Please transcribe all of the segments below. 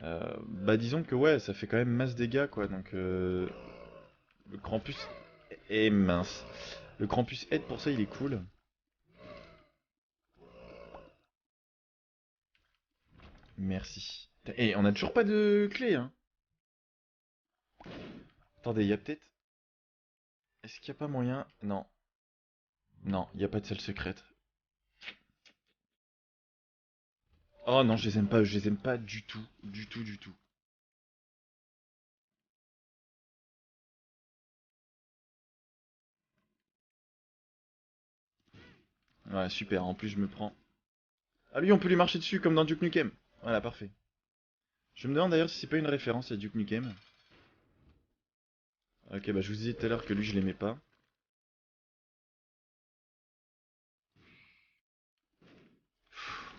Bah disons que ouais, ça fait quand même masse dégâts quoi, donc le Krampus est mince. Le Krampus aide pour ça, il est cool. Merci. Et on a toujours pas de clé, hein. Attendez, il y a peut-être... Est-ce qu'il y a pas moyen... Non. Non, il n'y a pas de salle secrète. Oh non, je les aime pas, je les aime pas du tout. Du tout, du tout. Ouais, super, en plus je me prends... Ah lui, on peut lui marcher dessus comme dans Duke Nukem. Voilà, parfait. Je me demande d'ailleurs si c'est pas une référence à Duke Nukem. Ok, bah je vous disais tout à l'heure que lui je l'aimais pas.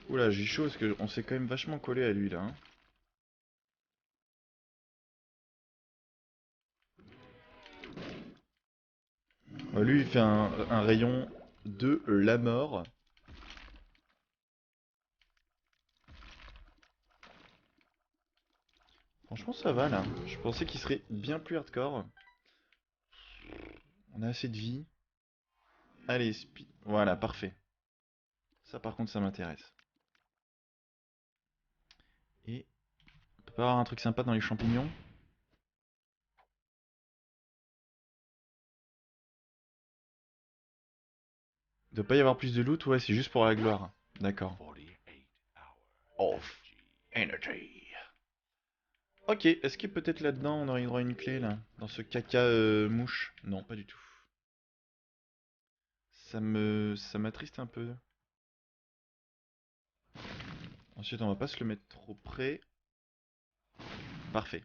Oula, j'ai chaud parce qu'on s'est quand même vachement collé à lui là, hein. Lui il fait un rayon de la mort. Franchement ça va là. Je pensais qu'il serait bien plus hardcore. On a assez de vie. Allez, speed. Voilà, parfait. Ça par contre ça m'intéresse. Et on peut pas avoir un truc sympa dans les champignons? Il doit pas y avoir plus de loot? Ouais, c'est juste pour la gloire. D'accord. Of energy. Ok, est-ce que peut-être là-dedans on aurait droit à une clé là? Dans ce caca mouche? Non, pas du tout. Ça m'attriste un peu. Ensuite, on va pas se le mettre trop près. Parfait.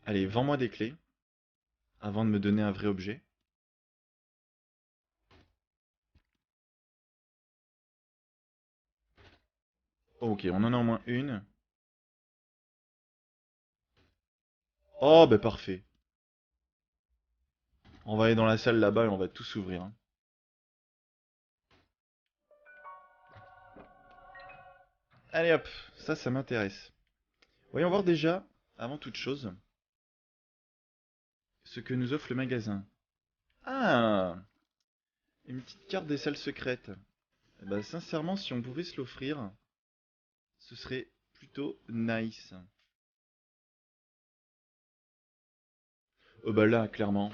Allez, vends-moi des clés avant de me donner un vrai objet. Ok, on en a au moins une. Oh, bah parfait. On va aller dans la salle là-bas et on va tout s'ouvrir, hein. Allez hop, ça m'intéresse. Voyons voir déjà, avant toute chose, ce que nous offre le magasin. Ah, une petite carte des salles secrètes. Bah sincèrement, si on pouvait se l'offrir, ce serait plutôt nice. Oh bah là, clairement.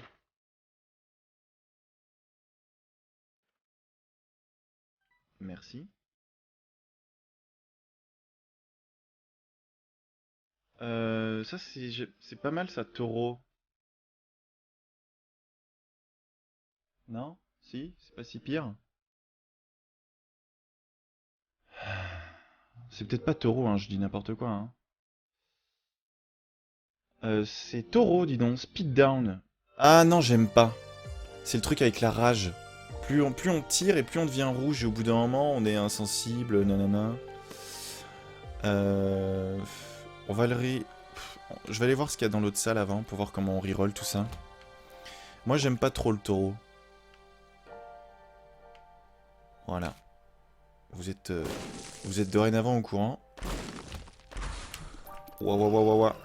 Merci. Ça c'est pas mal ça, taureau. Non? Si? C'est pas si pire? C'est peut-être pas taureau, hein, je dis n'importe quoi, hein. C'est taureau, dis donc, speed down. Ah non, j'aime pas. C'est le truc avec la rage. Plus on tire et plus on devient rouge et au bout d'un moment on est insensible, nanana. Euh, on va le Je vais aller voir ce qu'il y a dans l'autre salle avant pour voir comment on reroll tout ça. Moi j'aime pas trop le taureau. Voilà. Vous êtes dorénavant au courant. Ouah, ouah, ouah, ouah, ouah.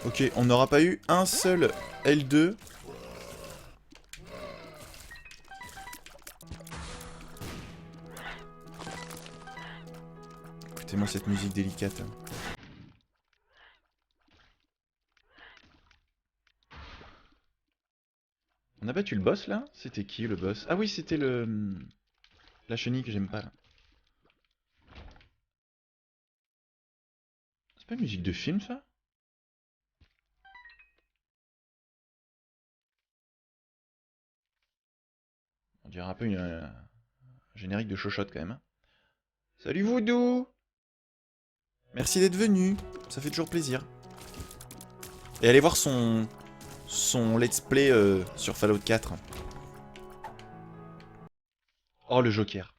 Ok, on n'aura pas eu un seul L2. Écoutez-moi cette musique délicate. On a battu le boss là? C'était qui le boss? Ah oui, c'était le... La chenille que j'aime pas là. C'est pas une musique de film ça? On dirait un peu un générique de chochotte quand même, hein. Salut Voodoo! Merci d'être venu, ça fait toujours plaisir. Et allez voir son let's play sur Fallout 4. Oh le Joker.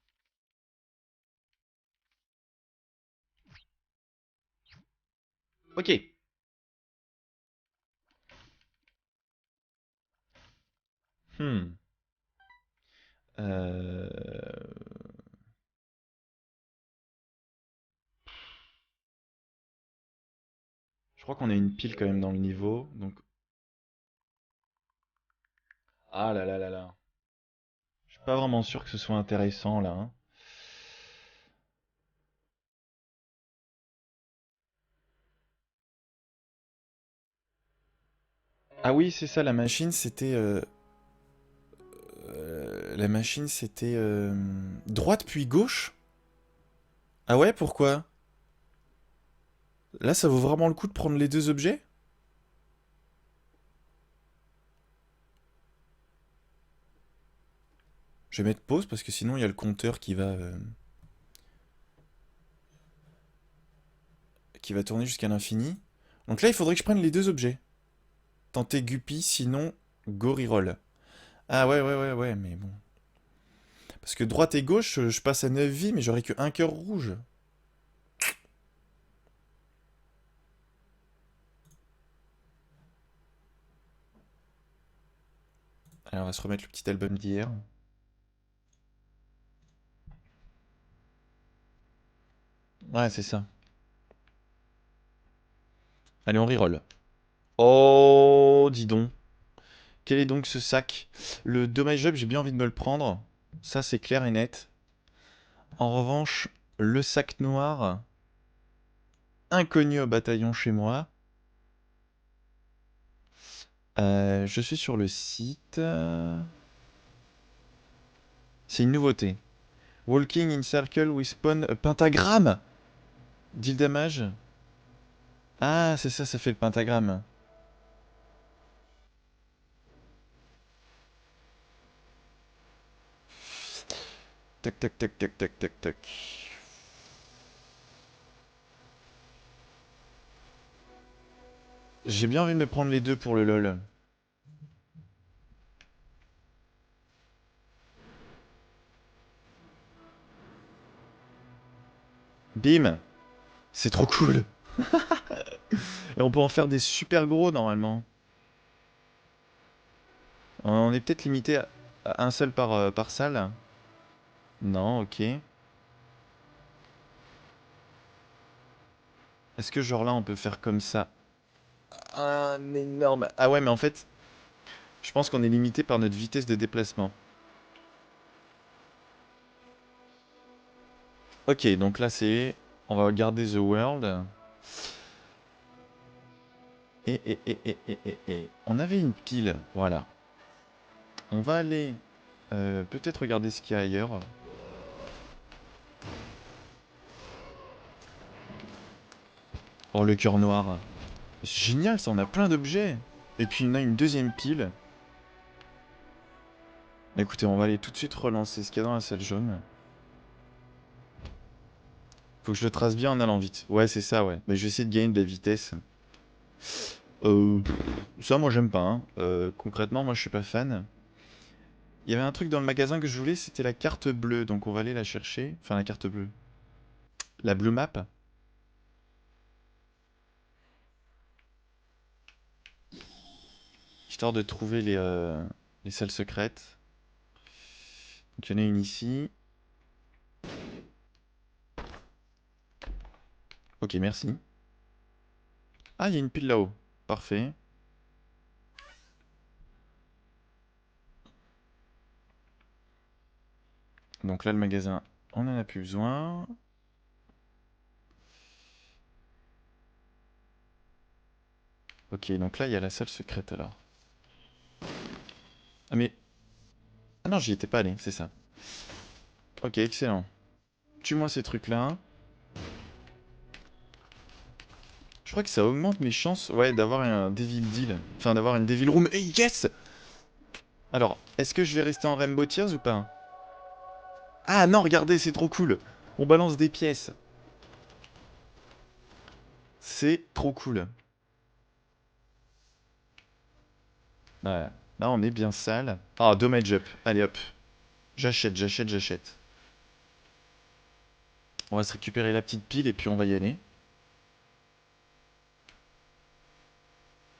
Ok. Hmm. Euh... crois qu'on a une pile quand même dans le niveau, donc... Ah là là là là. Je suis pas vraiment sûr que ce soit intéressant, là, hein. Ah oui, c'est ça, la machine, c'était... la machine, c'était... droite puis gauche? Ah ouais, pourquoi? Là, ça vaut vraiment le coup de prendre les deux objets? Je vais mettre pause parce que sinon il y a le compteur qui va tourner jusqu'à l'infini. Donc là, il faudrait que je prenne les deux objets. Tenter Guppy, sinon Gorirol. Ah ouais, ouais, ouais, ouais, mais bon. Parce que droite et gauche, je passe à 9 vies, mais j'aurai que un cœur rouge. Alors on va se remettre le petit album d'hier. Ouais, c'est ça. Allez, on reroll. Oh, dis donc. Quel est donc ce sac? Le dommage up, j'ai bien envie de me le prendre. Ça, c'est clair et net. En revanche, le sac noir, inconnu au bataillon chez moi. Je suis sur le site. C'est une nouveauté. Walking in circle with spawn a pentagramme. Deal damage. Ah, c'est ça, ça fait le pentagramme. Tac, tac, tac, tac, tac, tac, tac. J'ai bien envie de me prendre les deux pour le lol. Bim. C'est trop cool. Et on peut en faire des super gros normalement. On est peut-être limité à un seul par salle. Non, ok. Est-ce que genre là on peut faire comme ça? Un énorme... Ah ouais, mais en fait, je pense qu'on est limité par notre vitesse de déplacement. Ok, donc là c'est... On va regarder The World. On avait une pile, voilà. On va aller peut-être regarder ce qu'il y a ailleurs. Oh, le cœur noir. C'est génial, ça, on a plein d'objets. Et puis on a une deuxième pile. Écoutez, on va aller tout de suite relancer ce qu'il y a dans la salle jaune. Faut que je le trace bien en allant vite. Ouais, c'est ça, ouais. Mais je vais essayer de gagner de la vitesse. Pff, ça, moi, j'aime pas, hein. Concrètement, moi, je suis pas fan. Il y avait un truc dans le magasin que je voulais, c'était la carte bleue. Donc on va aller la chercher. Enfin, la carte bleue. La blue map. Histoire de trouver les salles secrètes. Donc il y en a une ici. Ok, merci. Ah, il y a une pile là-haut. Parfait. Donc là, le magasin, on en a plus besoin. Ok, donc là, il y a la salle secrète alors. Ah mais... Ah non, j'y étais pas allé, c'est ça. Ok, excellent. Tue-moi ces trucs-là. Je crois que ça augmente mes chances, ouais, d'avoir un Devil Deal. Enfin, d'avoir une Devil Room. Hey, yes! Alors, est-ce que je vais rester en Rainbow Tears ou pas? Ah non, regardez, c'est trop cool. On balance des pièces. C'est trop cool. Ouais. Là, on est bien sale. Ah, damage up. Allez hop. J'achète, j'achète, j'achète. On va se récupérer la petite pile et puis on va y aller.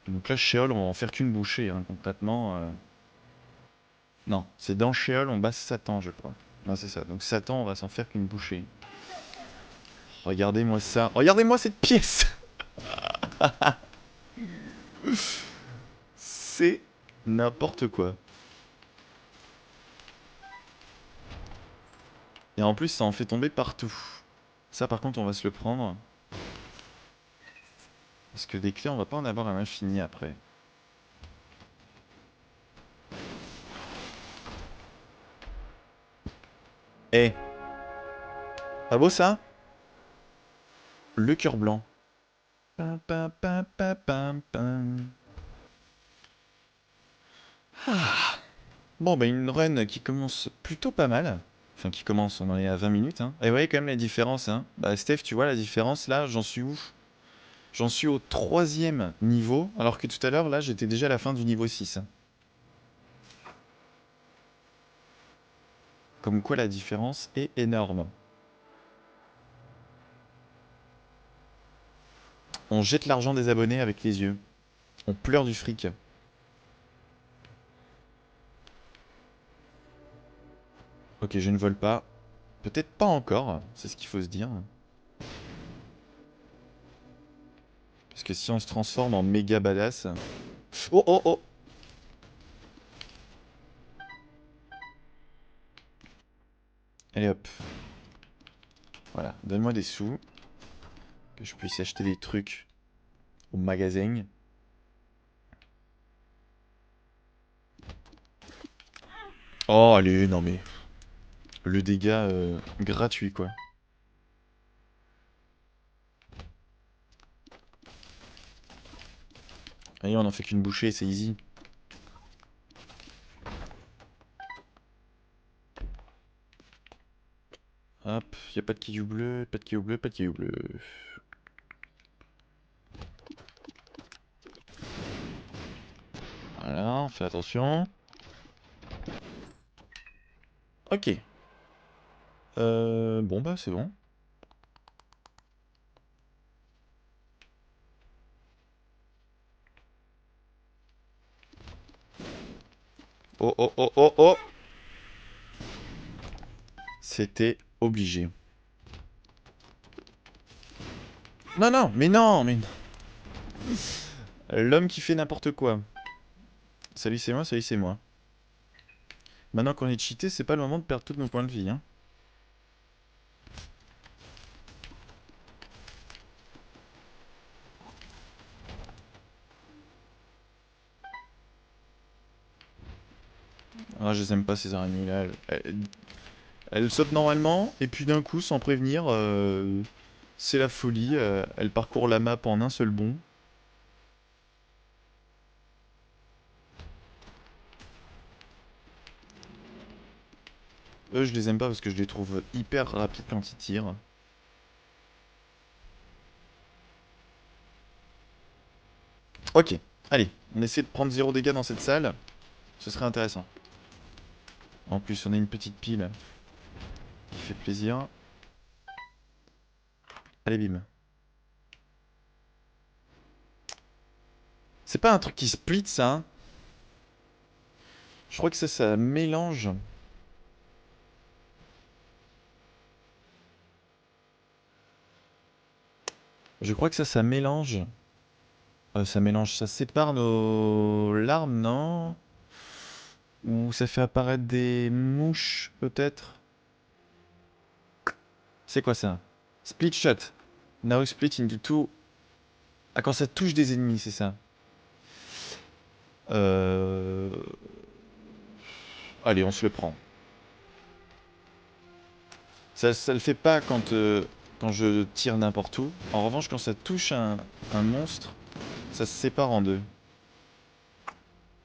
Donc là, Sheol, on va en faire qu'une bouchée, hein, concrètement. Non, c'est dans Sheol, on bat Satan, je crois. Non, c'est ça. Donc Satan, on va s'en faire qu'une bouchée. Regardez-moi ça. Regardez-moi cette pièce! C'est n'importe quoi. Et en plus, ça en fait tomber partout. Ça, par contre, on va se le prendre. Parce que des clés, on va pas en avoir à l'infini après. Eh, pas beau ça? Le cœur blanc. Pam, pam, pam, pam, pam, pam. Ah. Bon, bah une run qui commence plutôt pas mal. Enfin, qui commence, on en est à 20 minutes. Hein. Et vous voyez quand même la différence. Hein. Bah, Steph, tu vois la différence là, j'en suis où? J'en suis au 3e niveau, alors que tout à l'heure, là, j'étais déjà à la fin du niveau 6. Hein. Comme quoi la différence est énorme. On jette l'argent des abonnés avec les yeux. On pleure du fric. Ok, je ne vole pas. Peut-être pas encore, c'est ce qu'il faut se dire. Parce que si on se transforme en méga badass... Oh oh oh! Allez hop. Voilà, donne-moi des sous. Que je puisse acheter des trucs au magasin. Oh allez, non mais... Le dégât gratuit quoi. Allez, on en fait qu'une bouchée, c'est easy. Hop, y a pas de caillou bleu, pas de caillou bleu, pas de caillou bleu. Voilà, on fait attention. Ok. Bon bah c'est bon. Oh oh oh oh oh! C'était obligé. Non non, mais non, mais... L'homme qui fait n'importe quoi. Salut c'est moi, salut c'est moi. Maintenant qu'on est cheaté, c'est pas le moment de perdre tous nos points de vie, hein. Ah, je les aime pas ces araignées là. Elles sautent normalement, et puis d'un coup, sans prévenir, c'est la folie. Elles parcourent la map en un seul bond. Eux, je les aime pas parce que je les trouve hyper rapides quand ils tirent. Ok, allez, on essaie de prendre 0 dégâts dans cette salle. Ce serait intéressant. En plus, on a une petite pile qui fait plaisir. Allez, bim. C'est pas un truc qui split, ça, hein. Je crois que ça mélange. Je crois que ça mélange. Ça mélange, ça sépare nos larmes, non? Ou ça fait apparaître des mouches, peut-être? C'est quoi ça? Split shot. Now split into two. Ah, quand ça touche des ennemis, c'est ça. Euh... Allez, on se le prend. Ça le fait pas quand je tire n'importe où. En revanche, quand ça touche un monstre, ça se sépare en deux.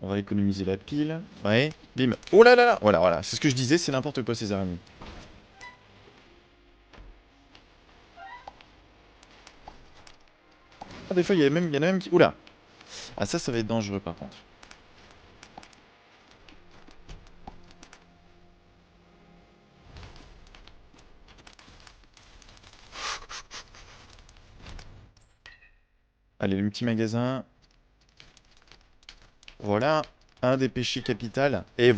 On va économiser la pile. Ouais, bim. Oh là là là! Voilà, voilà. C'est ce que je disais, c'est n'importe quoi ces araignées. Ah, des fois, il y en a même qui... Oula! Ah, ça va être dangereux par contre. Allez, le petit magasin. Voilà, un des péchés capital. Et voilà.